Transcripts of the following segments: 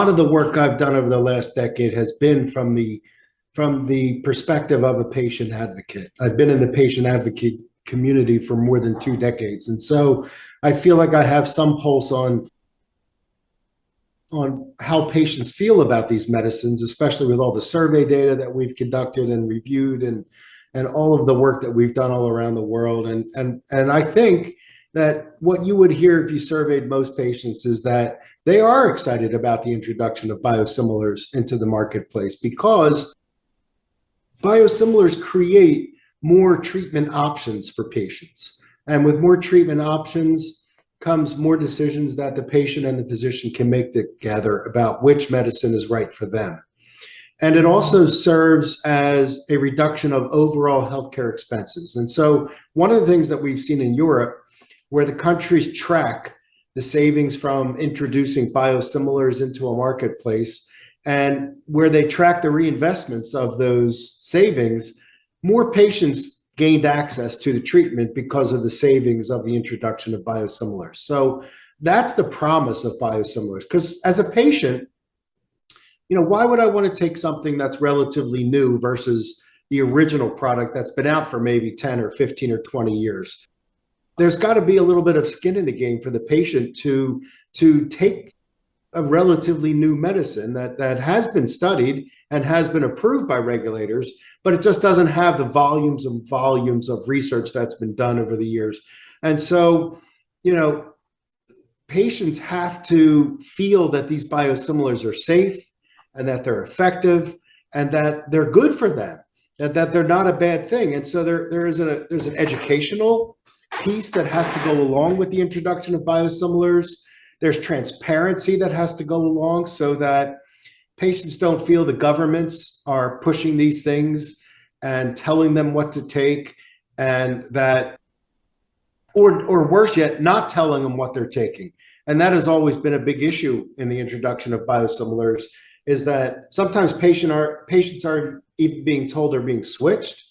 lot of the work I've done over the last decade has been from the perspective of a patient advocate. I've been in the patient advocate community for more than 2 decades. And so I feel like I have some pulse on how patients feel about these medicines, especially with all the survey data that we've conducted and reviewed and all of the work that we've done all around the world. And I think that what you would hear if you surveyed most patients is that they are excited about the introduction of biosimilars into the marketplace, because biosimilars create more treatment options for patients. And with more treatment options comes more decisions that the patient and the physician can make together about which medicine is right for them. And it also serves as a reduction of overall healthcare expenses. And so one of the things that we've seen in Europe, where the countries track the savings from introducing biosimilars into a marketplace, and where they track the reinvestments of those savings, more patients gained access to the treatment because of the savings of the introduction of biosimilars. So that's the promise of biosimilars. Because as a patient, why would I want to take something that's relatively new versus the original product that's been out for maybe 10 or 15 or 20 years? There's got to be a little bit of skin in the game for the patient to take a relatively new medicine that has been studied and has been approved by regulators, but it just doesn't have the volumes and volumes of research that's been done over the years. And so, patients have to feel that these biosimilars are safe and that they're effective and that they're good for them, and that they're not a bad thing. And so there's an educational piece that has to go along with the introduction of biosimilars. There's transparency that has to go along so that patients don't feel the governments are pushing these things and telling them what to take, and that, or worse yet, not telling them what they're taking. And that has always been a big issue in the introduction of biosimilars, is that sometimes patients aren't even being told they're being switched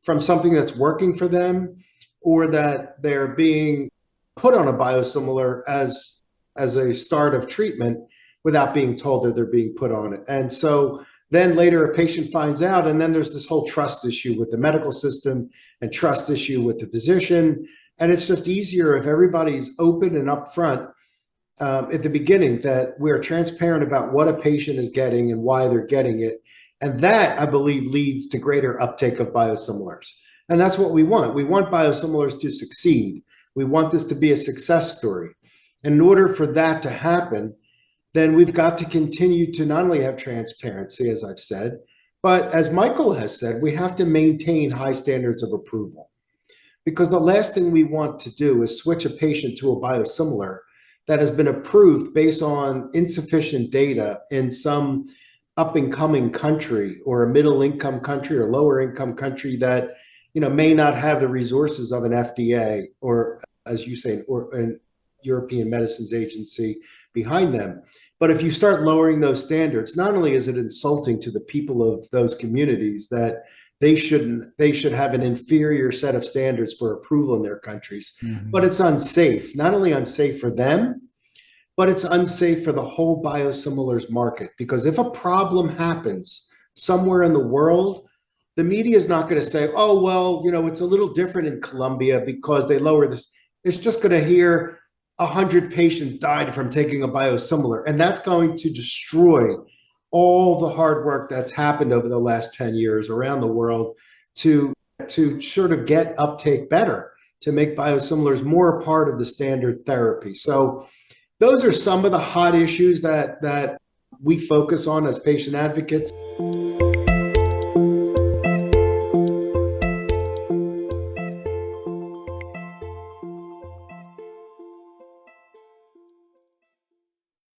from something that's working for them, or that they're being put on a biosimilar as a start of treatment without being told that they're being put on it. And so then later a patient finds out, and then there's this whole trust issue with the medical system and trust issue with the physician. And it's just easier if everybody's open and upfront at the beginning, that we're transparent about what a patient is getting and why they're getting it. And that, I believe, leads to greater uptake of biosimilars. And that's what we want. We want biosimilars to succeed. We want this to be a success story. In order for that to happen, then we've got to continue to not only have transparency, as I've said, but as Michael has said, we have to maintain high standards of approval. Because the last thing we want to do is switch a patient to a biosimilar that has been approved based on insufficient data in some up-and-coming country, or a middle-income country or lower-income country that may not have the resources of an FDA, or, as you say, or an European Medicines Agency behind them. But if you start lowering those standards, not only is it insulting to the people of those communities that they should have an inferior set of standards for approval in their countries, but it's unsafe. Not only unsafe for them, but it's unsafe for the whole biosimilars market. Because if a problem happens somewhere in the world, the media is not going to say, oh, well, it's a little different in Colombia because they lower this. It's just going to hear 100 patients died from taking a biosimilar. And that's going to destroy all the hard work that's happened over the last 10 years around the world to sort of get uptake better, to make biosimilars more a part of the standard therapy. So those are some of the hot issues that we focus on as patient advocates.